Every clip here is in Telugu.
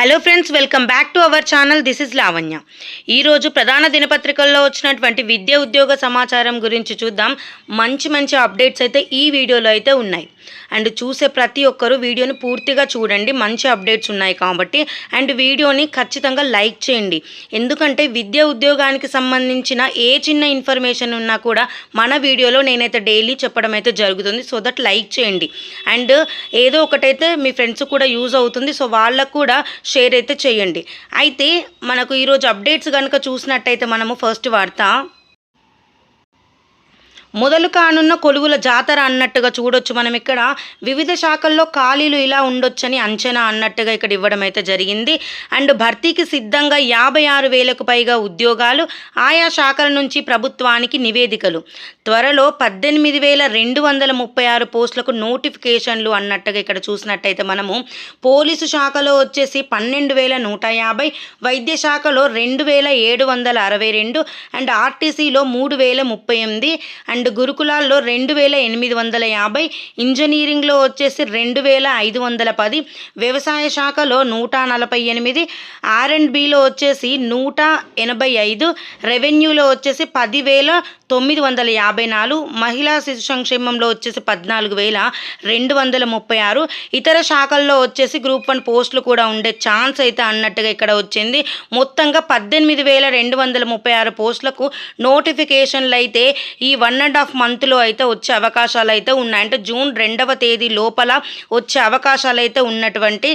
Hello friends, welcome back to our channel. This is Lavanya. ఈరోజు ప్రధాన దినపత్రికల్లో వచ్చినటువంటి విద్య ఉద్యోగ సమాచారం గురించి చూద్దాం. మంచి అప్డేట్స్ అయితే ఈ వీడియోలో అయితే ఉన్నాయి. అండ్ చూసే ప్రతి ఒక్కరూ వీడియోని పూర్తిగా చూడండి, మంచి అప్డేట్స్ ఉన్నాయి కాబట్టి. అండ్ వీడియోని ఖచ్చితంగా లైక్ చేయండి, ఎందుకంటే విద్య ఉద్యోగానికి సంబంధించిన ఏ చిన్న ఇన్ఫర్మేషన్ ఉన్నా కూడా మన వీడియోలో నేనైతే డైలీ చెప్పడం అయితే జరుగుతుంది. సో దట్ లైక్ చేయండి. అండ్ ఏదో ఒకటైతే మీ ఫ్రెండ్స్ కూడా యూజ్ అవుతుంది, సో వాళ్ళకు కూడా షేర్ అయితే చేయండి. అయితే మనకు ఈరోజు అప్డేట్స్ కనుక చూసినట్టయితే మనము ఫస్ట్ వార్త, మొదలు కానున్న కొలువుల జాతర అన్నట్టుగా చూడొచ్చు. మనం ఇక్కడ వివిధ శాఖల్లో ఖాళీలు ఇలా ఉండొచ్చని అంచనా అన్నట్టుగా ఇక్కడ ఇవ్వడం అయితే జరిగింది. అండ్ భర్తీకి సిద్ధంగా 56,000కు పైగా ఉద్యోగాలు, ఆయా శాఖల నుంచి ప్రభుత్వానికి నివేదికలు, త్వరలో 18,236 పోస్టులకు నోటిఫికేషన్లు అన్నట్టుగా ఇక్కడ చూసినట్టయితే మనము పోలీసు శాఖలో వచ్చేసి 12,150, వైద్య శాఖలో 2,762, అండ్ ఆర్టీసీలో 3,038, అండ్ గురుకులాల్లో 2,850, ఇంజనీరింగ్లో వచ్చేసి 2,510, వ్యవసాయ శాఖలో 148, R&Bలో వచ్చేసి 185, రెవెన్యూలో వచ్చేసి 10,954, మహిళా శిశు సంక్షేమంలో వచ్చేసి 14,236, ఇతర శాఖల్లో వచ్చేసి గ్రూప్ 1 పోస్టులు కూడా ఉండే ఛాన్స్ అయితే అన్నట్టుగా ఇక్కడ వచ్చింది. మొత్తంగా 18,236 పోస్టులకు నోటిఫికేషన్లు అయితే ఈ 1.5 మంత్లో అయితే వచ్చే అవకాశాలు అయితే ఉన్నాయి. అంటే జూన్ 2వ తేదీ లోపల వచ్చే అవకాశాలు అయితే ఉన్నటువంటి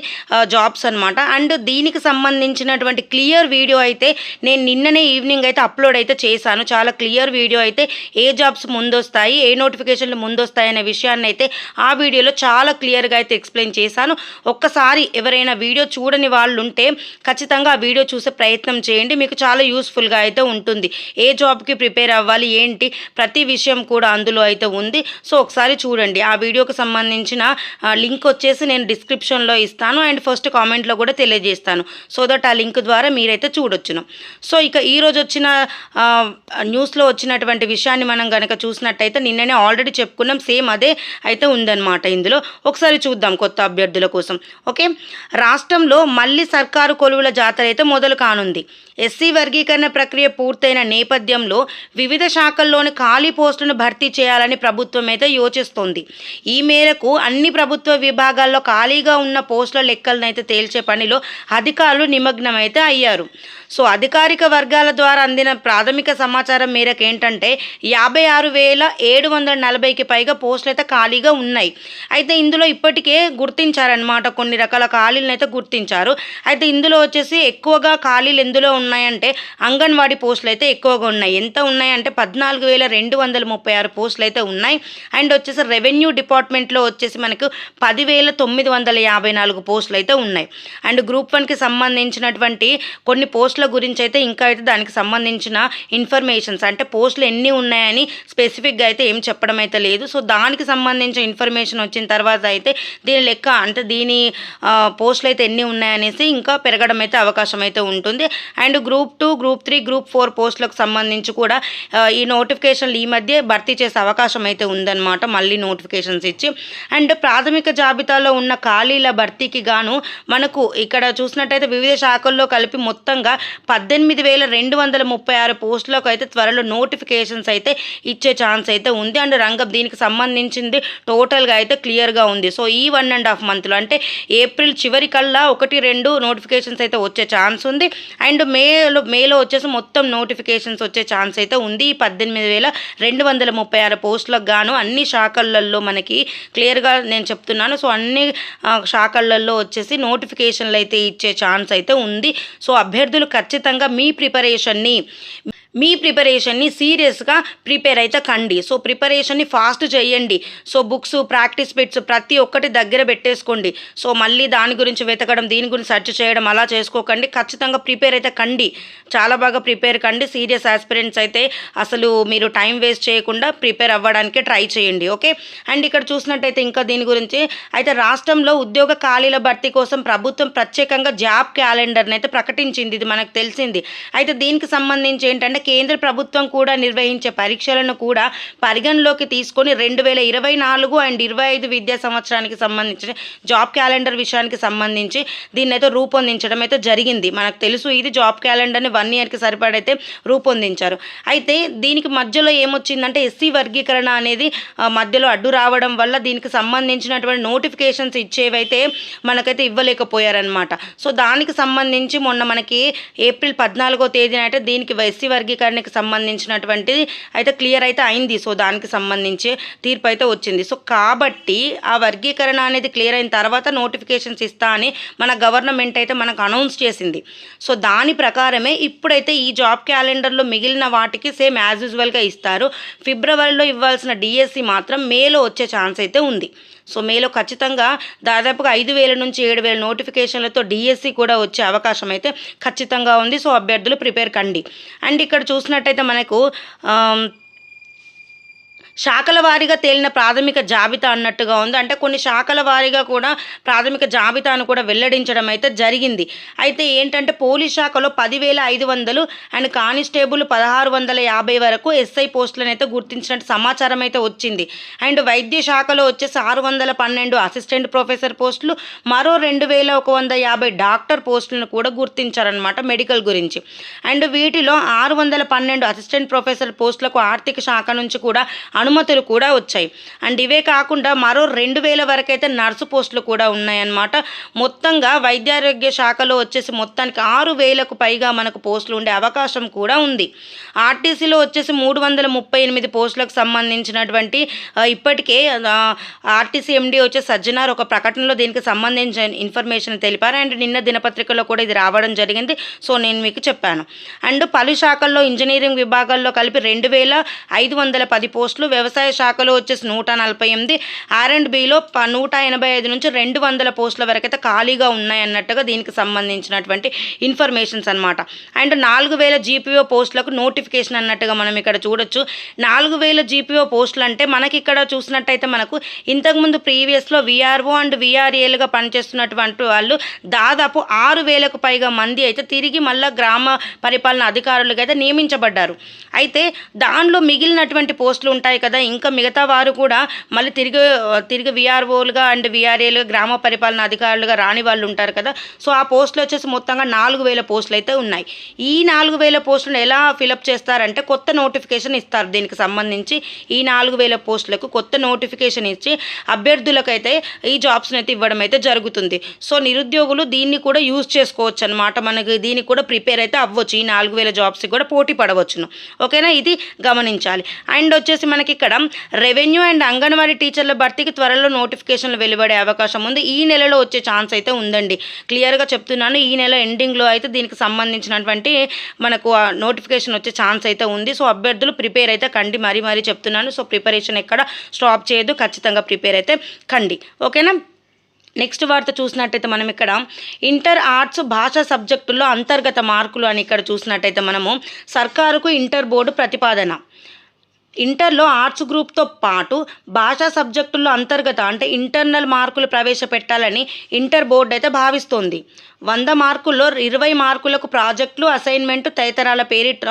జాబ్స్ అనమాట. అండ్ దీనికి సంబంధించినటువంటి క్లియర్ వీడియో అయితే నేను నిన్ననే ఈవినింగ్ అయితే అప్లోడ్ అయితే చేశాను. చాలా క్లియర్ వీడియో అయితే ఏ జాబ్స్ ముందొస్తాయి, ఏ నోటిఫికేషన్లు ముందొస్తాయి అనే విషయాన్ని అయితే ఆ వీడియోలో చాలా క్లియర్గా అయితే ఎక్స్ప్లెయిన్ చేశాను. ఒక్కసారి ఎవరైనా వీడియో చూడని వాళ్ళు ఉంటే ఖచ్చితంగా ఆ వీడియో చూసే ప్రయత్నం చేయండి, మీకు చాలా యూస్ఫుల్గా అయితే ఉంటుంది. ఏ జాబ్కి ప్రిపేర్ అవ్వాలి ఏంటి ప్రతి విషయం కూడా అందులో అయితే ఉంది. సో ఒకసారి చూడండి. ఆ వీడియోకి సంబంధించిన లింక్ వచ్చేసి నేను డిస్క్రిప్షన్లో ఇస్తాను, అండ్ ఫస్ట్ కామెంట్లో కూడా తెలియజేస్తాను. సో దట్ ఆ లింక్ ద్వారా మీరైతే చూడొచ్చును. సో ఇక ఈరోజు వచ్చిన న్యూస్లో వచ్చినటువంటి విషయాన్ని మనం కనుక చూసినట్టయితే నిన్ననే ఆల్రెడీ చెప్పుకున్నాం, సేమ్ అదే అయితే ఉందన్నమాట. ఇందులో ఒకసారి చూద్దాం కొత్త అభ్యర్థుల కోసం. ఓకే, రాష్ట్రంలో మళ్ళీ సర్కారు కొలువుల జాతర అయితే మొదలు కానుంది. ఎస్సీ వర్గీకరణ ప్రక్రియ పూర్తయిన నేపథ్యంలో వివిధ శాఖల్లోని ఖాళీ పోస్టులను భర్తీ చేయాలని ప్రభుత్వం అయితే యోచిస్తోంది. ఈ మేరకు అన్ని ప్రభుత్వ విభాగాల్లో ఖాళీగా ఉన్న పోస్టుల లెక్కలను అయితే తేల్చే పనిలో అధికారులు నిమగ్నం అయితే అయ్యారు. సో అధికారిక వర్గాల ద్వారా అందిన ప్రాథమిక సమాచారం మేరకు ఏంటంటే 56,740కి పైగా పోస్టులు అయితే ఖాళీగా ఉన్నాయి. అయితే ఇందులో ఇప్పటికే గుర్తించారనమాట, కొన్ని రకాల ఖాళీలను అయితే గుర్తించారు. అయితే ఇందులో వచ్చేసి ఎక్కువగా ఖాళీలు ఎందులో ఉన్నాయంటే అంగన్వాడీ పోస్టులు అయితే ఎక్కువగా ఉన్నాయి. ఎంత ఉన్నాయంటే 14,236 పోస్టులు అయితే ఉన్నాయి. అండ్ వచ్చేసి రెవెన్యూ డిపార్ట్మెంట్లో వచ్చేసి మనకు 10,954 పోస్టులు అయితే ఉన్నాయి. అండ్ గ్రూప్ 1కి సంబంధించినటువంటి కొన్ని పోస్టుల గురించి అయితే ఇంకా అయితే దానికి సంబంధించిన ఇన్ఫర్మేషన్స్ అంటే పోస్టులు ఎన్ని ఉన్నాయని స్పెసిఫిక్గా అయితే ఏం చెప్పడం అయితే లేదు. సో దానికి సంబంధించిన ఇన్ఫర్మేషన్ వచ్చిన తర్వాత అయితే దీని లెక్క అంటే దీని పోస్టులు అయితే ఎన్ని ఉన్నాయనేసి ఇంకా పెరగడం అయితే అవకాశం అయితే ఉంటుంది. అండ్ గ్రూప్ 2, గ్రూప్ 3, గ్రూప్ 4 పోస్టులకు సంబంధించి కూడా ఈ నోటిఫికేషన్లు ఈ మధ్య భర్తీ చేసే అవకాశం అయితే ఉందన్నమాట, మళ్ళీ నోటిఫికేషన్స్ ఇచ్చి. అండ్ ప్రాథమిక జాబితాలో ఉన్న ఖాళీల భర్తీకి గాను మనకు ఇక్కడ చూసినట్టయితే వివిధ శాఖల్లో కలిపి మొత్తంగా 18,236 పోస్టులకు అయితే త్వరలో నోటిఫికేషన్స్ అయితే ఇచ్చే ఛాన్స్ అయితే ఉంది. అండ్ రంగం దీనికి సంబంధించింది టోటల్గా అయితే క్లియర్గా ఉంది. సో ఈ 1.5 మంత్లో అంటే ఏప్రిల్ చివరి కల్లా 1-2 నోటిఫికేషన్స్ అయితే వచ్చే ఛాన్స్ ఉంది. అండ్ మేలో వచ్చేసి మొత్తం నోటిఫికేషన్స్ వచ్చే ఛాన్స్ అయితే ఉంది. ఈ 18,236 పోస్టులకు గాను అన్ని శాఖలలో మనకి క్లియర్గా నేను చెప్తున్నాను. సో అన్ని శాఖలలో వచ్చేసి నోటిఫికేషన్లు అయితే ఇచ్చే ఛాన్స్ అయితే ఉంది. సో అభ్యర్థులు ఖచ్చితంగా మీ ప్రిపరేషన్ని సీరియస్గా ప్రిపేర్ అయితే కండి. సో ప్రిపరేషన్ని ఫాస్ట్ చేయండి. సో బుక్స్, ప్రాక్టీస్ బిట్స్ ప్రతి ఒక్కటి దగ్గర పెట్టేసుకోండి. సో మళ్ళీ దాని గురించి వెతకడం, దీని గురించి సెర్చ్ చేయడం అలా చేసుకోకండి. ఖచ్చితంగా ప్రిపేర్ అయితే కండి, చాలా బాగా ప్రిపేర్ కండి. సీరియస్ ఆస్పిరెంట్స్ అయితే అసలు మీరు టైం వేస్ట్ చేయకుండా ప్రిపేర్ అవ్వడానికి ట్రై చేయండి. ఓకే, అండ్ ఇక్కడ చూసినట్టయితే ఇంకా దీని గురించి అయితే రాష్ట్రంలో ఉద్యోగ ఖాళీల భర్తీ కోసం ప్రభుత్వం ప్రత్యేకంగా జాబ్ క్యాలెండర్ని అయితే ప్రకటించింది. ఇది మనకు తెలిసింది. అయితే దీనికి సంబంధించి ఏంటంటే కేంద్ర ప్రభుత్వం కూడా నిర్వహించే పరీక్షలను కూడా పరిగణలోకి తీసుకొని 2024 అండ్ 25 విద్యా సంవత్సరానికి సంబంధించిన జాబ్ క్యాలెండర్ విషయానికి సంబంధించి దీన్ని అయితే రూపొందించడం అయితే జరిగింది. మనకు తెలుసు ఇది జాబ్ క్యాలెండర్ని 1 ఇయర్కి సరిపడైతే రూపొందించారు. అయితే దీనికి మధ్యలో ఏమొచ్చిందంటే ఎస్సీ వర్గీకరణ అనేది మధ్యలో అడ్డు రావడం వల్ల దీనికి సంబంధించినటువంటి నోటిఫికేషన్స్ ఇచ్చేవైతే మనకైతే ఇవ్వలేకపోయారనమాట. సో దానికి సంబంధించి మొన్న మనకి ఏప్రిల్ 14వ తేదీన అయితే దీనికి ఎస్సీ వర్గీకరణకి సంబంధించినటువంటిది అయితే క్లియర్ అయితే అయింది. సో దానికి సంబంధించి తీర్పు అయితే వచ్చింది. సో కాబట్టి ఆ వర్గీకరణ అనేది క్లియర్ అయిన తర్వాత నోటిఫికేషన్స్ ఇస్తా అని మన గవర్నమెంట్ అయితే మనకు అనౌన్స్ చేసింది. సో దాని ప్రకారమే ఇప్పుడైతే ఈ జాబ్ క్యాలెండర్లో మిగిలిన వాటికి సేమ్ యాజ్ యూజువల్గా ఇస్తారు. ఫిబ్రవరిలో ఇవ్వాల్సిన డిఎస్సి మాత్రం మేలో వచ్చే ఛాన్స్ అయితే ఉంది. సో మేలో ఖచ్చితంగా దాదాపుగా 5,000 నుంచి 7,000 నోటిఫికేషన్లతో డిఎస్సి కూడా వచ్చే అవకాశం అయితే ఖచ్చితంగా ఉంది. సో అభ్యర్థులు ప్రిపేర్ కండి. అండ్ ఇక్కడ చూసినట్టయితే మనకు శాఖల వారీగా తేలిన ప్రాథమిక జాబితా అన్నట్టుగా ఉంది. అంటే కొన్ని శాఖల వారీగా కూడా ప్రాథమిక జాబితాను కూడా వెల్లడించడం అయితే జరిగింది. అయితే ఏంటంటే పోలీస్ శాఖలో 10,500 అండ్ కానిస్టేబుల్ 1,650 వరకు ఎస్ఐ పోస్టులను అయితే గుర్తించినట్టు సమాచారం అయితే వచ్చింది. అండ్ వైద్య శాఖలో వచ్చేసి 612 అసిస్టెంట్ ప్రొఫెసర్ పోస్టులు, మరో 2,150 డాక్టర్ పోస్టులను కూడా గుర్తించారనమాట మెడికల్ గురించి. అండ్ వీటిలో 612 అసిస్టెంట్ ప్రొఫెసర్ పోస్టులకు ఆర్థిక శాఖ నుంచి కూడా అనుమతులు కూడా వచ్చాయి. అండ్ ఇవే కాకుండా మరో 2,000 వరకు అయితే నర్సు పోస్టులు కూడా ఉన్నాయన్నమాట. మొత్తంగా వైద్యారోగ్య శాఖలో వచ్చేసి మొత్తానికి 6,000కు పైగా మనకు పోస్టులు ఉండే అవకాశం కూడా ఉంది. ఆర్టీసీలో వచ్చేసి 338 పోస్టులకు సంబంధించినటువంటి ఇప్పటికే ఆర్టీసీ ఎండీ వచ్చే సజ్జనార్ ఒక ప్రకటనలో దీనికి సంబంధించిన ఇన్ఫర్మేషన్ తెలిపారు. అండ్ నిన్న దినపత్రికలో కూడా ఇది రావడం జరిగింది. సో నేను మీకు చెప్పాను. అండ్ పలు శాఖల్లో ఇంజనీరింగ్ విభాగాల్లో కలిపి 2,510 పోస్టులు, వ్యవసాయ శాఖలో వచ్చేసి 148, R&Bలో 185 నుంచి 200 పోస్టుల వరకు అయితే ఖాళీగా ఉన్నాయన్నట్టుగా దీనికి సంబంధించినటువంటి ఇన్ఫర్మేషన్స్ అనమాట. అండ్ 4,000 జీపీఓ పోస్టులకు నోటిఫికేషన్ అన్నట్టుగా మనం ఇక్కడ చూడొచ్చు. 4,000 జీపీఓ పోస్టులు అంటే మనకి ఇక్కడ చూసినట్టయితే మనకు ఇంతకుముందు ప్రీవియస్లో విఆర్ఓ అండ్ విఆర్ఏలుగా పనిచేస్తున్నటువంటి వాళ్ళు దాదాపు 6,000కు పైగా మంది అయితే తిరిగి మళ్ళీ గ్రామ పరిపాలన అధికారులుగా అయితే నియమించబడ్డారు. అయితే దానిలో మిగిలినటువంటి పోస్టులు ఉంటాయి కదా, ఇంకా మిగతా వారు కూడా మళ్ళీ తిరిగి విఆర్ఓలుగా అండ్ విఆర్ఏలుగా గ్రామ పరిపాలన అధికారులుగా రాని వాళ్ళు ఉంటారు కదా. సో ఆ పోస్టులు వచ్చేసి మొత్తంగా 4,000 పోస్టులు అయితే ఉన్నాయి. ఈ 4,000 పోస్టులను ఎలా ఫిలప్ చేస్తారంటే కొత్త నోటిఫికేషన్ ఇస్తారు. దీనికి సంబంధించి ఈ 4,000 పోస్టులకు కొత్త నోటిఫికేషన్ ఇచ్చి అభ్యర్థులకైతే ఈ జాబ్స్ని అయితే ఇవ్వడం అయితే జరుగుతుంది. సో నిరుద్యోగులు దీన్ని కూడా యూజ్ చేసుకోవచ్చు అనమాట. మనకి దీనికి కూడా ప్రిపేర్ అయితే అవ్వచ్చు. ఈ 4,000 జాబ్స్కి కూడా పోటీ పడవచ్చును. ఓకేనా, ఇది గమనించాలి. అండ్ వచ్చేసి మనకి ఇక్కడ రెవెన్యూ అండ్ అంగన్వాడీ టీచర్ల భర్తీకి త్వరలో నోటిఫికేషన్లు వెలువడే అవకాశం ఉంది. ఈ నెలలో వచ్చే ఛాన్స్ అయితే ఉందండి. క్లియర్గా చెప్తున్నాను, ఈ నెల ఎండింగ్లో అయితే దీనికి సంబంధించినటువంటి మనకు నోటిఫికేషన్ వచ్చే ఛాన్స్ అయితే ఉంది. సో అభ్యర్థులు ప్రిపేర్ అయితే కండి, మరీ చెప్తున్నాను. సో ప్రిపరేషన్ ఎక్కడ స్టాప్ చేయొద్దు, ఖచ్చితంగా ప్రిపేర్ అయితే కండి. ఓకేనా. నెక్స్ట్ వార్త చూసినట్టయితే మనం ఇక్కడ ఇంటర్ ఆర్ట్స్ భాషా సబ్జెక్టుల్లో అంతర్గత మార్కులు అని ఇక్కడ చూసినట్టయితే మనము సర్కారుకు ఇంటర్ బోర్డు ప్రతిపాదన. ఇంటర్లో ఆర్ట్స్ గ్రూప్తో పాటు భాషా సబ్జెక్టుల్లో అంతర్గత అంటే ఇంటర్నల్ మార్కులు ప్రవేశపెట్టాలని ఇంటర్ బోర్డు అయితే భావిస్తోంది. 100 మార్కుల్లో 20 మార్కులకు ప్రాజెక్టులు, అసైన్మెంటు తదితరాల పేరిట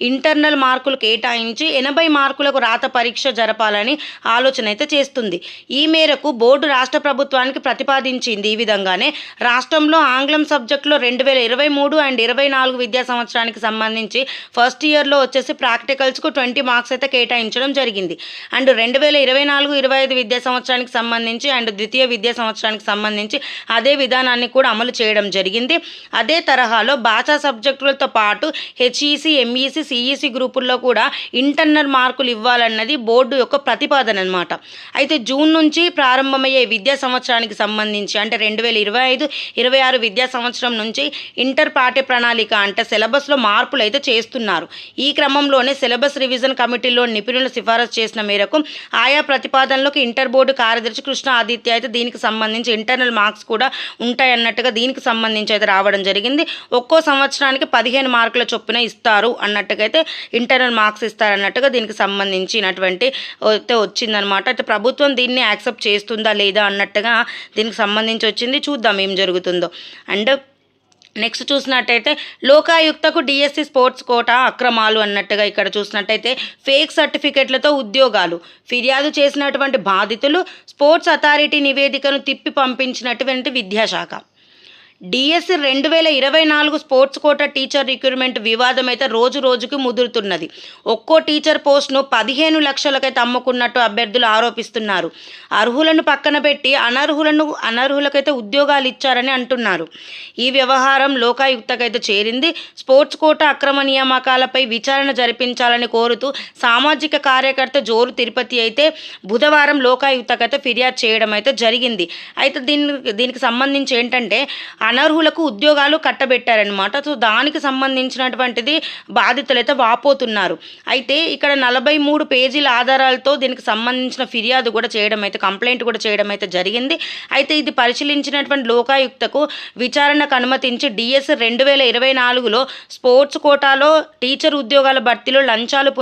ఇంటర్నల్ మార్కులు కేటాయించి 80 మార్కులకు రాత పరీక్ష జరపాలని ఆలోచన అయితే చేస్తుంది. ఈ మేరకు బోర్డు రాష్ట్ర ప్రభుత్వానికి ప్రతిపాదించింది. ఈ విధంగానే రాష్ట్రంలో ఆంగ్లం సబ్జెక్టులో 2023 అండ్ 24 విద్యా సంవత్సరానికి సంబంధించి ఫస్ట్ ఇయర్లో వచ్చేసి ప్రాక్టికల్స్కు 20 మార్క్స్ అయితే కేటాయించడం జరిగింది. అండ్ 2024-25 విద్యా సంవత్సరానికి సంబంధించి అండ్ ద్వితీయ విద్యా సంవత్సరానికి సంబంధించి అదే విధానాన్ని కూడా అమలు చేయడం జరిగింది. అదే తరహాలో భాషా సబ్జెక్టులతో పాటు హెచ్ఈసి, ఎంఈసి, సిఈసి గ్రూపుల్లో కూడా ఇంటర్నల్ మార్కులు ఇవ్వాలన్నది బోర్డు యొక్క ప్రతిపాదన అనమాట. అయితే జూన్ నుంచి ప్రారంభమయ్యే విద్యా సంవత్సరానికి సంబంధించి అంటే 2025-26 విద్యా సంవత్సరం నుంచి ఇంటర్ పాఠ్య ప్రణాళిక అంటే సిలబస్లో మార్పులు అయితే చేస్తున్నారు. ఈ క్రమంలోనే సిలబస్ రివిజన్ కమిటీలో నిపుణులు సిఫారసు చేసిన మేరకు ఆయా ప్రతిపాదనలకు ఇంటర్ బోర్డు కార్యదర్శి కృష్ణ ఆదిత్య అయితే దీనికి సంబంధించి ఇంటర్నల్ మార్క్స్ కూడా ఉంటాయన్నట్టుగా దీనికి సంబంధించి అయితే రావడం జరిగింది. ఒక్కో సంవత్సరానికి 15 మార్కుల చొప్పున ఇస్తారు అన్నట్టుగా అయితే ఇంటర్నల్ మార్క్స్ ఇస్తారన్నట్టుగా దీనికి సంబంధించినటువంటి అయితే వచ్చిందనమాట. అయితే ప్రభుత్వం దీన్ని యాక్సెప్ట్ చేస్తుందా లేదా అన్నట్టుగా దీనికి సంబంధించి వచ్చింది. చూద్దాం ఏం జరుగుతుందో. అండ్ నెక్స్ట్ చూసినట్టయితే లోకాయుక్తకు డిఎస్సి స్పోర్ట్స్ కోటా అక్రమాలు అన్నట్టుగా ఇక్కడ చూసినట్టయితే ఫేక్ సర్టిఫికెట్లతో ఉద్యోగాలు, ఫిర్యాదు చేసినటువంటి బాధితులు స్పోర్ట్స్ అథారిటీ నివేదికను తిప్పి పంపించినటువంటి విద్యాశాఖ. DSC 2024 sports quota teacher recruitment వివాదం అయితే రోజు రోజుకి ముదురుతున్నది. ఒక్కో టీచర్ పోస్ట్ను 15 లక్షలకైతే అమ్ముకున్నట్టు అభ్యర్థులు ఆరోపిస్తున్నారు. అర్హులను పక్కన పెట్టి అనర్హులకైతే ఉద్యోగాలు ఇచ్చారని అంటున్నారు. ఈ వ్యవహారం లోకాయుక్తకైతే చేరింది. స్పోర్ట్స్ కోటా అక్రమ నియామకాలపై విచారణ జరిపించాలని కోరుతూ సామాజిక కార్యకర్త జోరు తిరుపతి అయితే బుధవారం లోకాయుక్తకైతే ఫిర్యాదు చేయడం అయితే జరిగింది. అయితే దీనికి సంబంధించి ఏంటంటే అనర్హులకు ఉద్యోగాలు కట్టబెట్టారనమాట. సో దానికి సంబంధించినటువంటిది బాధితులైతే వాపోతున్నారు. అయితే ఇక్కడ 43 పేజీల ఆధారాలతో దీనికి సంబంధించిన ఫిర్యాదు కూడా చేయడం అయితే కంప్లైంట్ కూడా చేయడం అయితే జరిగింది. అయితే ఇది పరిశీలించినటువంటి లోకాయుక్తకు విచారణకు అనుమతించి డిఎస్సి 2024లో స్పోర్ట్స్ కోటాలో టీచర్ ఉద్యోగాల భర్తీలో లంచాలు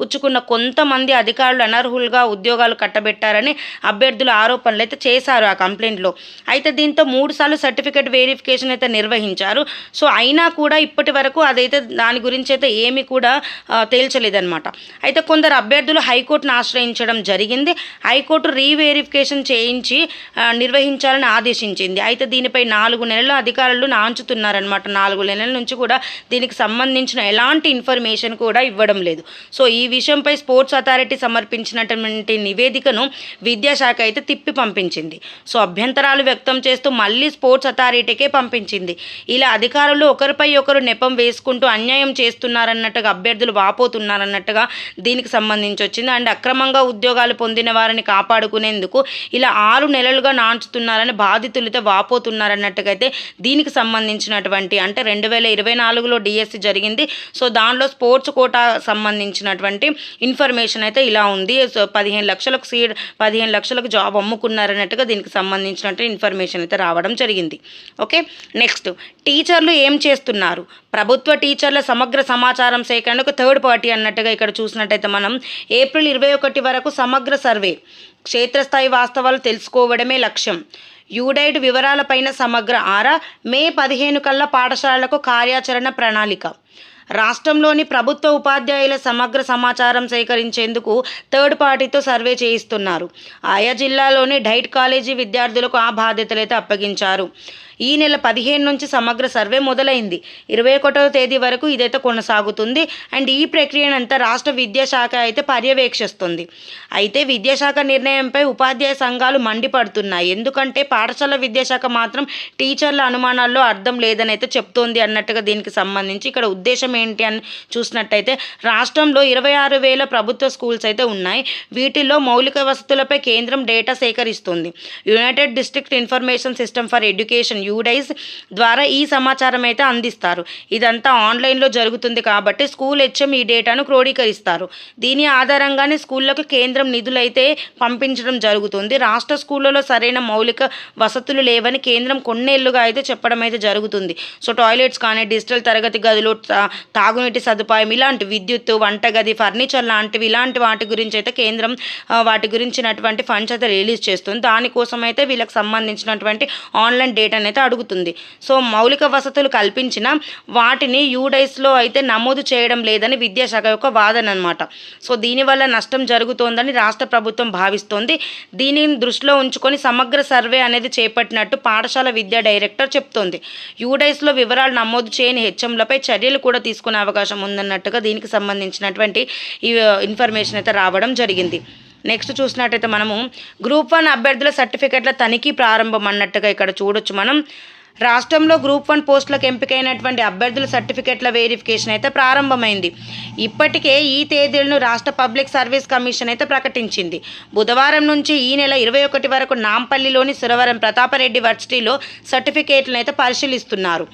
పుచ్చుకున్న కొంతమంది అధికారులు అనర్హులుగా ఉద్యోగాలు కట్టబెట్టారని అభ్యర్థుల ఆరోపణలు అయితే చేశారు ఆ కంప్లైంట్లో. అయితే దీంతో 3 సార్లు సర్టిఫికేట్ వెరిఫికేషన్ అయితే నిర్వహించారు. సో అయినా కూడా ఇప్పటి వరకు అదైతే దాని గురించి అయితే ఏమీ కూడా తేల్చలేదన్నమాట. అయితే కొందరు అభ్యర్థులు హైకోర్టును ఆశ్రయించడం జరిగింది. హైకోర్టు రీవెరిఫికేషన్ చేయించి నిర్వహించాలని ఆదేశించింది. అయితే దీనిపై 4 నెలల అధికారులు నాంచుతున్నారనమాట. 4 నెలల నుంచి కూడా దీనికి సంబంధించిన ఎలాంటి ఇన్ఫర్మేషన్ కూడా ఇవ్వడం లేదు. సో ఈ విషయంపై స్పోర్ట్స్ అథారిటీ సమర్పించినటువంటి నివేదికను విద్యాశాఖ అయితే తిప్పి పంపించింది. సో అభ్యంతరాలు వ్యక్తం చేస్తూ మళ్ళీ స్పోర్ట్స్ అథారిటీకే పంపించింది. ఇలా అధికారులు ఒకరిపై ఒకరు నెపం వేసుకుంటూ అన్యాయం చేస్తున్నారన్నట్టుగా అభ్యర్థులు వాపోతున్నారన్నట్టుగా దీనికి సంబంధించి వచ్చింది. అండ్ అక్రమంగా ఉద్యోగాలు పొందిన వారిని కాపాడుకునేందుకు ఇలా 6 నెలలుగా నాంచుతున్నారని బాధితులతో వాపోతున్నారన్నట్టుగా అయితే దీనికి సంబంధించినటువంటి అంటే 2024లో డిఎస్సి జరిగింది. సో దానిలో స్పోర్ట్స్ కోటా సంబంధించినటువంటి ఇన్ఫర్మేషన్ అయితే ఇలా ఉంది. సో 15 లక్షలకు జాబ్ అమ్ముకున్నారన్నట్టుగా దీనికి సంబంధించినటువంటి ఇన్ఫర్మేషన్ అయితే రావడం జరిగింది. ఓకే, నెక్స్ట్ టీచర్లు ఏం చేస్తున్నారు? ప్రభుత్వ టీచర్ల సమగ్ర సమాచారం సేకరణకు థర్డ్ పార్టీ అన్నట్టుగా ఇక్కడ చూసినట్టయితే మనం ఏప్రిల్ 21 వరకు సమగ్ర సర్వే, క్షేత్రస్థాయి వాస్తవాలు తెలుసుకోవడమే లక్ష్యం. యూడైడ్ వివరాలపైన సమగ్ర ఆరా. మే 15 కల్లా పాఠశాలలకు కార్యాచరణ ప్రణాళిక. రాష్ట్రంలోని ప్రభుత్వ ఉపాధ్యాయుల సమగ్ర సమాచారం సేకరించేందుకు థర్డ్ పార్టీతో సర్వే చేయిస్తున్నారు. ఆయా జిల్లాలోని డైట్ కాలేజీ విద్యార్థులకు ఆ బాధ్యతలైతే అప్పగించారు. ఈ నెల 15 నుంచి సమగ్ర సర్వే మొదలైంది. 21వ తేదీ వరకు ఇదైతే కొనసాగుతుంది. అండ్ ఈ ప్రక్రియనంతా రాష్ట్ర విద్యాశాఖ అయితే పర్యవేక్షిస్తుంది. అయితే విద్యాశాఖ నిర్ణయంపై ఉపాధ్యాయ సంఘాలు మండిపడుతున్నాయి. ఎందుకంటే పాఠశాల విద్యాశాఖ మాత్రం టీచర్ల అనుమానాల్లో అర్థం లేదని అయితే చెప్తోంది అన్నట్టుగా దీనికి సంబంధించి ఇక్కడ ఉద్దేశం ఏంటి అని చూసినట్టయితే రాష్ట్రంలో 26,000 ప్రభుత్వ స్కూల్స్ అయితే ఉన్నాయి. వీటిల్లో మౌలిక వసతులపై కేంద్రం డేటా సేకరిస్తుంది. United district information system for education UDISE ద్వారా ఈ సమాచారం అయితే అందిస్తారు. ఇదంతా ఆన్లైన్లో జరుగుతుంది కాబట్టి స్కూల్ హెచ్ఎం ఈ డేటాను క్రోడీకరిస్తారు. దీని ఆధారంగానే స్కూళ్లకు కేంద్రం నిధులైతే పంపించడం జరుగుతుంది. రాష్ట్ర స్కూళ్ళలో సరైన మౌలిక వసతులు లేవని కేంద్రం కొన్నేళ్లుగా అయితే చెప్పడం అయితే జరుగుతుంది. సో టాయిలెట్స్ కానీ, డిజిటల్ తరగతి గదులు, తాగునీటి సదుపాయం, ఇలాంటి విద్యుత్తు, వంటగది, ఫర్నిచర్ లాంటివి ఇలాంటి వాటి గురించి అయితే కేంద్రం వాటి గురించినటువంటి ఫండ్స్ అయితే రిలీజ్ చేస్తుంది. దానికోసం అయితే వీళ్ళకి సంబంధించినటువంటి ఆన్లైన్ డేటాని అయితే అడుగుతుంది. సో మౌలిక వసతులు కల్పించిన వాటిని యూడైస్లో అయితే నమోదు చేయడం లేదని విద్యాశాఖ యొక్క వాదన అనమాట. సో దీనివల్ల నష్టం జరుగుతోందని రాష్ట్ర ప్రభుత్వం భావిస్తోంది. దీనిని దృష్టిలో ఉంచుకొని సమగ్ర సర్వే అనేది చేపట్టినట్టు పాఠశాల విద్యా డైరెక్టర్ చెప్తోంది. యూడైస్లో వివరాలు నమోదు చేయని హెచ్ఎంలపై చర్యలు కూడా తీసుకునే అవకాశం ఉందన్నట్టుగా దీనికి సంబంధించినటువంటి ఈ ఇన్ఫర్మేషన్ అయితే రావడం జరిగింది. నెక్స్ట్ చూసినట్టయితే మనము గ్రూప్ 1 అభ్యర్థుల సర్టిఫికెట్ల తనిఖీ ప్రారంభం అన్నట్టుగా ఇక్కడ చూడొచ్చు మనం. రాష్ట్రంలో గ్రూప్ 1 పోస్టులకు ఎంపికైనటువంటి అభ్యర్థుల సర్టిఫికెట్ల వెరిఫికేషన్ అయితే ప్రారంభమైంది. ఇప్పటికే ఈ తేదీలను రాష్ట్ర పబ్లిక్ సర్వీస్ కమిషన్ అయితే ప్రకటించింది. బుధవారం నుంచి ఈ నెల 21 వరకు నాంపల్లిలోని సురవరం ప్రతాపరెడ్డి వర్సిటీలో సర్టిఫికేట్లను అయితే పరిశీలిస్తున్నారు.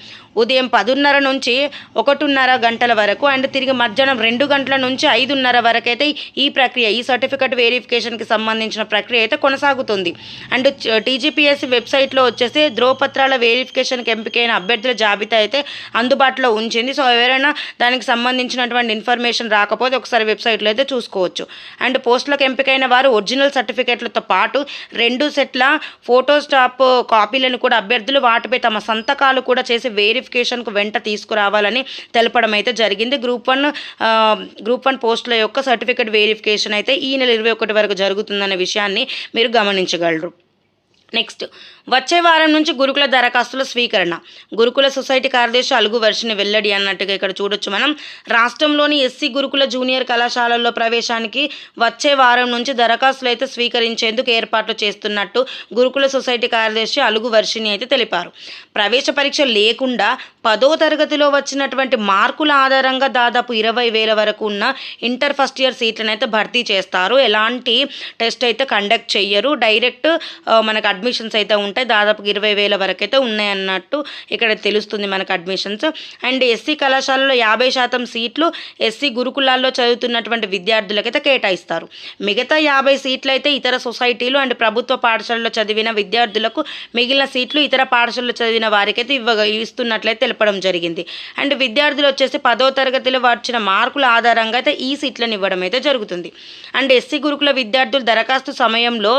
ఉదయం 10:30 నుంచి 1:30 గంటల వరకు అండ్ తిరిగి మధ్యాహ్నం 2 గంటల నుంచి 5:30 వరకు అయితే ఈ ప్రక్రియ, ఈ సర్టిఫికేట్ వెరిఫికేషన్కి సంబంధించిన ప్రక్రియ అయితే కొనసాగుతుంది. అండ్ టీజీపీఎస్సీ వెబ్సైట్లో వచ్చేసి ధ్రువపత్రాల వెరిఫికేషన్కి ఎంపికైన అభ్యర్థుల జాబితా అయితే అందుబాటులో ఉంచింది. సో ఎవరైనా దానికి సంబంధించినటువంటి ఇన్ఫర్మేషన్ రాకపోతే ఒకసారి వెబ్సైట్లో అయితే చూసుకోవచ్చు. అండ్ పోస్టులకు ఎంపికైన వారు ఒరిజినల్ సర్టిఫికేట్లతో పాటు 2 సెట్ల ఫోటోస్టాప్ కాపీలను కూడా అభ్యర్థులు వాటిపై తమ సంతకాలు కూడా చేసి వెరిఫికేషన్కు వెంట తీసుకురావాలని తెలపడం అయితే జరిగింది. గ్రూప్ వన్ పోస్టుల యొక్క సర్టిఫికేట్ వెరిఫికేషన్ అయితే ఈ నెల 21 వరకు జరుగుతుందనే విషయాన్ని మీరు గమనించగలరు. నెక్స్ట్, వచ్చే వారం నుంచి గురుకుల దరఖాస్తుల స్వీకరణ. గురుకుల సొసైటీ కార్యదర్శి అలుగు వర్షిని వెల్లడి అన్నట్టుగా ఇక్కడ చూడొచ్చు మనం. రాష్ట్రంలోని ఎస్సీ గురుకుల జూనియర్ కళాశాలల్లో ప్రవేశానికి వచ్చే వారం నుంచి దరఖాస్తులు అయితే స్వీకరించేందుకు ఏర్పాట్లు చేస్తున్నట్టు గురుకుల సొసైటీ కార్యదర్శి అలుగు వర్షిని అయితే తెలిపారు. ప్రవేశ పరీక్ష లేకుండా 10వ తరగతిలో వచ్చినటువంటి మార్కుల ఆధారంగా దాదాపు 20,000 వరకు ఉన్న ఇంటర్ ఫస్ట్ ఇయర్ సీట్లను అయితే భర్తీ చేస్తారు. ఎలాంటి టెస్ట్ అయితే కండక్ట్ చెయ్యరు. డైరెక్ట్ మనకు అడ్మిషన్స్ అయితే ఉంటాయి. దాదాపు 20,000 వరకు అయితే ఉన్నాయన్నట్టు ఇక్కడ తెలుస్తుంది మనకు అడ్మిషన్స్. అండ్ ఎస్సీ కళాశాలలో 50% సీట్లు ఎస్సీ గురుకులాల్లో చదువుతున్నటువంటి విద్యార్థులకైతే కేటాయిస్తారు. మిగతా 50 సీట్లు అయితే ఇతర సొసైటీలు అండ్ ప్రభుత్వ పాఠశాలలో చదివిన విద్యార్థులకు, మిగిలిన సీట్లు ఇతర పాఠశాలలో చదివిన వారికైతే ఇస్తున్నట్లయితే తెలపడం జరిగింది. అండ్ విద్యార్థులు వచ్చేసి 10వ తరగతిలో వచ్చిన మార్కుల ఆధారంగా అయితే ఈ సీట్లను ఇవ్వడం అయితే జరుగుతుంది. అండ్ ఎస్సీ గురుకుల విద్యార్థులు దరఖాస్తు సమయంలో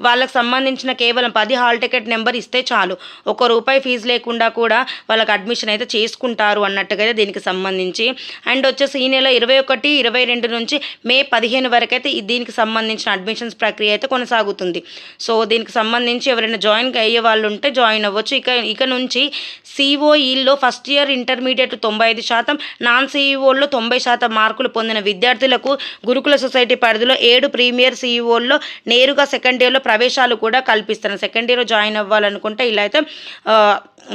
వాళ్ళకి సంబంధించిన కేవలం 10 హాల్ టికెట్ నెంబర్ ఇస్తే చాలు, ₹1 ఫీజు లేకుండా కూడా వాళ్ళకి అడ్మిషన్ అయితే చేసుకుంటారు అన్నట్టుగా దీనికి సంబంధించి. అండ్ వచ్చేసి ఈ నెల 21, 22 నుంచి మే 15 వరకు అయితే దీనికి సంబంధించిన అడ్మిషన్స్ ప్రక్రియ అయితే కొనసాగుతుంది. సో దీనికి సంబంధించి ఎవరైనా జాయిన్ అయ్యే వాళ్ళు ఉంటే జాయిన్ అవ్వచ్చు. ఇక నుంచి సిఓఈల్లో ఫస్ట్ ఇయర్ ఇంటర్మీడియట్ 95%, నాన్ సిఈఓల్లో 90% మార్కులు పొందిన విద్యార్థులకు గురుకుల సొసైటీ పరిధిలో 7 ప్రీమియర్ సిఈఓల్లో నేరుగా సెకండ్ ఇయర్లో ప్రవేశాలు కూడా కల్పిస్తారు. సెకండ్ ఇయర్ జాయిన్ అవ్వాలనుకుంటే ఇలా అయితే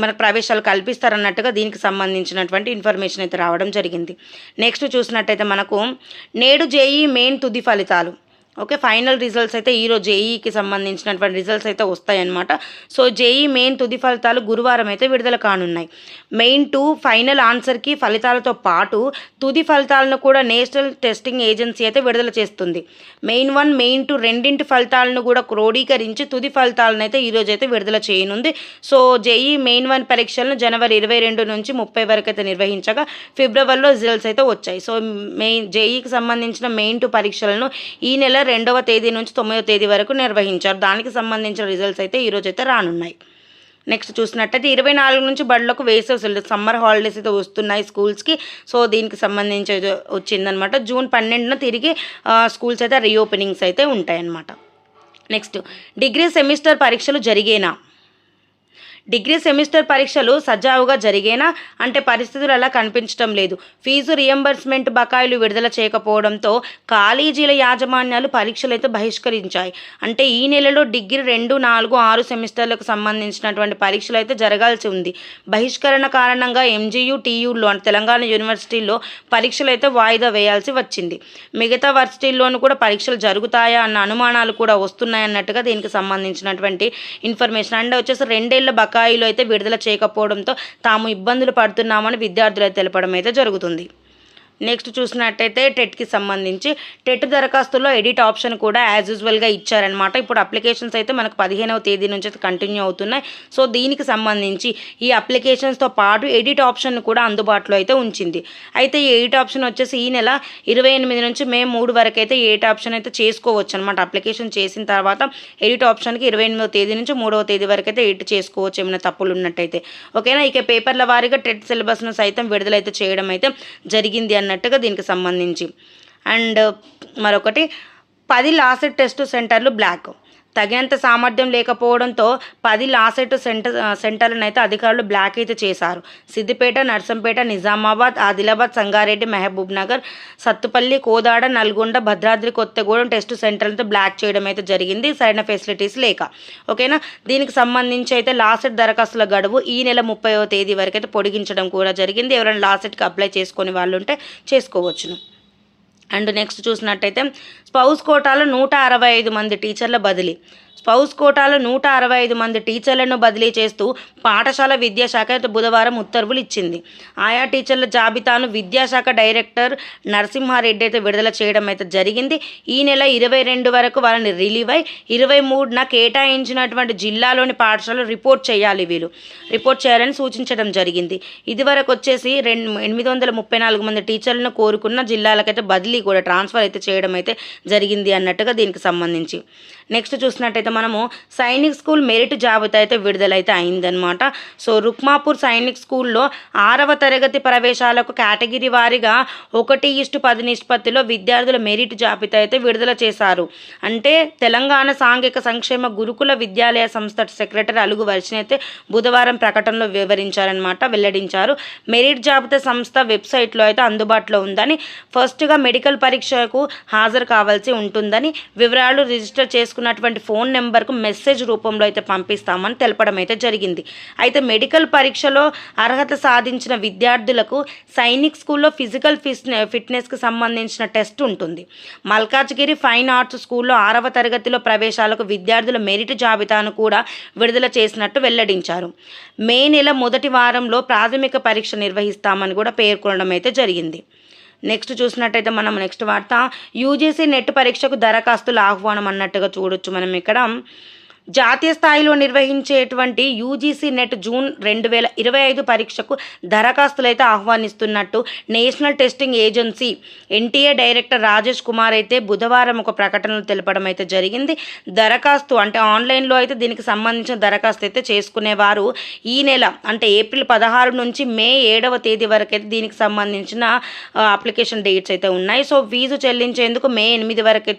మనకు ప్రవేశాలు కల్పిస్తారన్నట్టుగా దీనికి సంబంధించినటువంటి ఇన్ఫర్మేషన్ అయితే రావడం జరిగింది. నెక్స్ట్ చూసినట్టయితే మనకు నేడు జేఈ మెయిన్ తుది ఫలితాలు. ఓకే, ఫైనల్ రిజల్ట్స్ అయితే ఈరోజు జేఈకి సంబంధించినటువంటి రిజల్ట్స్ అయితే వస్తాయన్నమాట. సో జేఈ మెయిన్ తుది ఫలితాలు గురువారం అయితే విడుదల కానున్నాయి. మెయిన్ 2 ఫైనల్ ఆన్సర్కి ఫలితాలతో పాటు తుది ఫలితాలను కూడా నేషనల్ టెస్టింగ్ ఏజెన్సీ అయితే విడుదల చేస్తుంది. మెయిన్ 1, మెయిన్ 2 రెండింటి ఫలితాలను కూడా క్రోడీకరించి తుది ఫలితాలను అయితే ఈరోజు అయితే విడుదల చేయనుంది. సో జేఈ మెయిన్ 1 పరీక్షలను జనవరి 22 నుంచి 30 వరకు అయితే నిర్వహించగా ఫిబ్రవరిలో రిజల్ట్స్ అయితే వచ్చాయి. సో జేఈకి సంబంధించిన మెయిన్ 2 పరీక్షలను ఈ నెల 2వ తేదీ నుంచి 9వ తేదీ వరకు నిర్వహించారు. దానికి సంబంధించిన రిజల్ట్స్ అయితే ఈరోజు అయితే రానున్నాయి. నెక్స్ట్ చూసినట్టయితే 24 నుంచి బడులకు వేసవి సమ్మర్ హాలిడేస్ అయితే వస్తున్నాయి స్కూల్స్కి. సో దీనికి సంబంధించి వచ్చిందనమాట. జూన్ 12న తిరిగి స్కూల్స్ అయితే రీఓపెనింగ్స్ అయితే ఉంటాయన్నమాట. నెక్స్ట్, డిగ్రీ సెమిస్టర్ పరీక్షలు జరిగేనా? డిగ్రీ సెమిస్టర్ పరీక్షలు సజావుగా జరిగేనా అంటే పరిస్థితులు అలా కనిపించడం లేదు. ఫీజు రియంబర్స్మెంట్ బకాయిలు విడుదల చేయకపోవడంతో కాలేజీల యాజమాన్యాలు పరీక్షలు అయితే బహిష్కరించాయి. అంటే ఈ నెలలో డిగ్రీ 2, 4, 6 సెమిస్టర్లకు సంబంధించినటువంటి పరీక్షలు అయితే జరగాల్సి ఉంది. బహిష్కరణ కారణంగా ఎంజీయూ, టీయూల్లో అంటే తెలంగాణ యూనివర్సిటీల్లో పరీక్షలు అయితే వాయిదా వేయాల్సి వచ్చింది. మిగతా వర్సిటీల్లోనూ కూడా పరీక్షలు జరుగుతాయా అన్న అనుమానాలు కూడా వస్తున్నాయన్నట్టుగా దీనికి సంబంధించినటువంటి ఇన్ఫర్మేషన్. అండ్ వచ్చేసి 2 ఏళ్ల బకాయిలు అయితే విడుదల చేయకపోవడంతో తాము ఇబ్బందులు పడుతున్నామని విద్యార్థులు తెలపడం అయితే జరుగుతుంది. నెక్స్ట్ చూసినట్టయితే టెట్కి సంబంధించి టెట్ దరఖాస్తుల్లో ఎడిట్ ఆప్షన్ కూడా యాజ్ యూజువల్గా ఇచ్చారనమాట. ఇప్పుడు అప్లికేషన్స్ అయితే మనకు 15వ తేదీ నుంచి అయితే కంటిన్యూ అవుతున్నాయి. సో దీనికి సంబంధించి ఈ అప్లికేషన్స్తో పాటు ఎడిట్ ఆప్షన్ కూడా అందుబాటులో అయితే ఉంచింది. అయితే ఈ ఎడిట్ ఆప్షన్ వచ్చేసి ఈ నెల 28 నుంచి మే 3 వరకు అయితే ఎడిట్ ఆప్షన్ అయితే చేసుకోవచ్చు అనమాట. అప్లికేషన్ చేసిన తర్వాత ఎడిట్ ఆప్షన్కి 28వ తేదీ నుంచి 3వ తేదీ వరకు అయితే ఎడిట్ చేసుకోవచ్చు ఏమైనా తప్పులు ఉన్నట్టయితే. ఓకేనా. ఇక పేపర్ల వారీగా టెట్ సిలబస్ను సైతం విడుదలైతే చేయడం అయితే జరిగింది అన్నట్టుగా దీనికి సంబంధించి. అండ్ మరొకటి 10 లాసెట్ టెస్ట్ సెంటర్లు బ్లాక్. తగినంత సామర్థ్యం లేకపోవడంతో 10 లాసెట్ సెంటర్లను అయితే అధికారులు బ్లాక్ అయితే చేశారు. సిద్దిపేట, నర్సంపేట, నిజామాబాద్, ఆదిలాబాద్, సంగారెడ్డి, మహబూబ్ నగర్, సత్తుపల్లి, కోదాడ, నల్గొండ, భద్రాద్రి కొత్తగూడెం టెస్ట్ సెంటర్లతో బ్లాక్ చేయడం అయితే జరిగింది, సరైన ఫెసిలిటీస్ లేక. ఓకేనా. దీనికి సంబంధించి అయితే లాసెట్ దరఖాస్తుల గడువు ఈ నెల 30వ తేదీ వరకు అయితే పొడిగించడం కూడా జరిగింది. ఎవరైనా లాసెట్కి అప్లై చేసుకునే వాళ్ళు ఉంటే చేసుకోవచ్చును. అండ్ నెక్స్ట్ చూసినట్టయితే స్పౌస్ కోటాలో 165 మంది టీచర్ల బదిలీ. స్పౌస్ కోటాలో 165 మంది టీచర్లను బదిలీ చేస్తూ పాఠశాల విద్యాశాఖ బుధవారం ఉత్తర్వులు ఇచ్చింది. ఆయా టీచర్ల జాబితాను విద్యాశాఖ డైరెక్టర్ నరసింహారెడ్డి అయితే విడుదల చేయడం అయితే జరిగింది. ఈ నెల 22 వరకు వాళ్ళని రిలీవ్ అయి 23న కేటాయించినటువంటి జిల్లాలోని పాఠశాలలో రిపోర్ట్ చేయాలని సూచించడం జరిగింది. ఇదివరకు వచ్చేసి 834 మంది టీచర్లను కోరుకున్న జిల్లాలకైతే బదిలీ కూడా ట్రాన్స్ఫర్ అయితే చేయడం అయితే జరిగింది అన్నట్టుగా దీనికి సంబంధించి. నెక్స్ట్ చూసినట్టయితే మనము సైనిక్ స్కూల్ మెరిట్ జాబితా అయితే విడుదలైతే అయిందనమాట. సో రుక్మాపూర్ సైనిక్ స్కూల్లో 6వ తరగతి ప్రవేశాలకు కేటగిరీ వారీగా 1:10 నిష్పత్తిలో విద్యార్థుల మెరిట్ జాబితా అయితే విడుదల చేశారు. అంటే తెలంగాణ సాంఘిక సంక్షేమ గురుకుల విద్యాలయ సంస్థ సెక్రటరీ అలుగు వర్షిని అయితే బుధవారం ప్రకటనలో వెల్లడించారు. మెరిట్ జాబితా సంస్థ వెబ్సైట్లో అయితే అందుబాటులో ఉందని, ఫస్ట్గా మెడికల్ పరీక్షకు హాజరు కావాల్సి ఉంటుందని, వివరాలు రిజిస్టర్ చేసుకున్నటువంటి ఫోన్ నెంబర్కు మెసేజ్ రూపంలో అయితే పంపిస్తామని తెలపడం అయితే జరిగింది. అయితే మెడికల్ పరీక్షలో అర్హత సాధించిన విద్యార్థులకు సైనిక్ స్కూల్లో ఫిజికల్ ఫిట్నెస్కి సంబంధించిన టెస్ట్ ఉంటుంది. మల్కాజ్గిరి ఫైన్ ఆర్ట్స్ స్కూల్లో 6వ తరగతిలో ప్రవేశాలకు విద్యార్థుల మెరిట్ జాబితాను కూడా విడుదల చేసినట్టు వెల్లడించారు. మే నెల మొదటి వారంలో ప్రాథమిక పరీక్ష నిర్వహిస్తామని కూడా పేర్కొనడం అయితే జరిగింది. నెక్స్ట్ చూసినట్టయితే మనం నెక్స్ట్ వార్త, యూజీసీ నెట్ పరీక్షకు దరఖాస్తుల ఆహ్వానం అన్నట్టుగా చూడొచ్చు మనం ఇక్కడ. జాతీయ స్థాయిలో నిర్వహించేటువంటి యూజీసీ నెట్ జూన్ 2025 పరీక్షకు దరఖాస్తులు అయితే ఆహ్వానిస్తున్నట్టు National Testing Agency NTA director Rajesh Kumar అయితే బుధవారం ఒక ప్రకటనలో తెలపడం అయితే జరిగింది. దరఖాస్తు అంటే ఆన్లైన్లో అయితే దీనికి సంబంధించిన దరఖాస్తు అయితే చేసుకునేవారు ఈ నెల అంటే ఏప్రిల్ 16 నుంచి మే 7వ తేదీ వరకు అయితే దీనికి సంబంధించిన అప్లికేషన్ డేట్స్ అయితే ఉన్నాయి. సో ఫీజు చెల్లించేందుకు మే 8 వరకు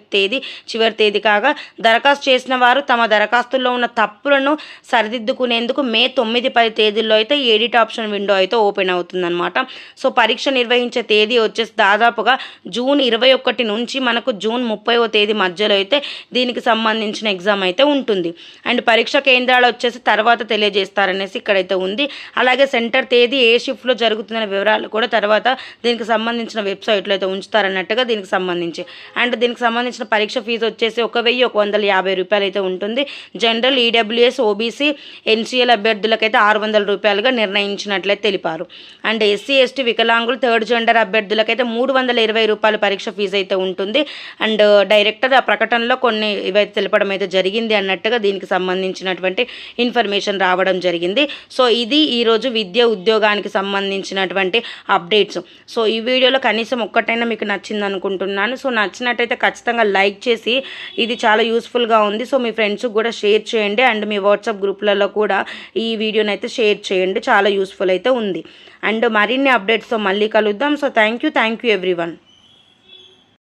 చివరి తేదీ కాగా, దరఖాస్తు చేసిన వారు తమ దరఖాస్తుల్లో ఉన్న తప్పులను సరిదిద్దుకునేందుకు మే 9-10 తేదీల్లో అయితే ఎడిట్ ఆప్షన్ విండో అయితే ఓపెన్ అవుతుందన్నమాట. సో పరీక్ష నిర్వహించే తేదీ వచ్చేసి దాదాపుగా జూన్ 21 నుంచి మనకు జూన్ 30వ తేదీ మధ్యలో అయితే దీనికి సంబంధించిన ఎగ్జామ్ అయితే ఉంటుంది. అండ్ పరీక్ష కేంద్రాలు వచ్చేసి తర్వాత తెలియజేస్తారనేసి ఇక్కడైతే ఉంది. అలాగే సెంటర్ తేదీ ఏ షిఫ్ట్లో జరుగుతుందనే వివరాలు కూడా తర్వాత దీనికి సంబంధించిన వెబ్సైట్లో అయితే ఉంచుతారన్నట్టుగా దీనికి సంబంధించి. అండ్ దీనికి సంబంధించిన పరీక్ష ఫీజు వచ్చేసి 1,150 రూపాయలు అయితే ఉంటుంది. జనరల్, ఈడబ్ల్యూఎస్, ఓబీసీ, ఎన్సీఎల్ అభ్యర్థులకైతే 600 రూపాయలుగా నిర్ణయించినట్లయితే తెలిపారు. అండ్ ఎస్సీ, ఎస్టీ, వికలాంగులు, థర్డ్ జెండర్ అభ్యర్థులకైతే 320 రూపాయల పరీక్ష ఫీజు అయితే ఉంటుంది. అండ్ డైరెక్టర్ ఆ ప్రకటనలో కొన్ని ఇవైతే తెలపడం అయితే జరిగింది అన్నట్టుగా దీనికి సంబంధించినటువంటి ఇన్ఫర్మేషన్ రావడం జరిగింది. సో ఇది ఈరోజు ఉద్యోగానికి సంబంధించినటువంటి అప్డేట్స్. సో ఈ వీడియోలో కనీసం ఒక్కటైనా మీకు నచ్చింది అనుకుంటున్నాను. సో నచ్చినట్టయితే ఖచ్చితంగా లైక్ చేసి ఇది చాలా యూస్ఫుల్గా ఉంది. సో మీ ఫ్రెండ్స్కి కూడా షేర్ చేయండి. అండ్ మీ వాట్సాప్ గ్రూప్లలో కూడా ఈ వీడియోని అయితే షేర్ చేయండి, చాలా యూస్ఫుల్ అయితే ఉంది. అండ్ మరిన్ని అప్డేట్స్తో మళ్ళీ కలుద్దాం. So thank you everyone.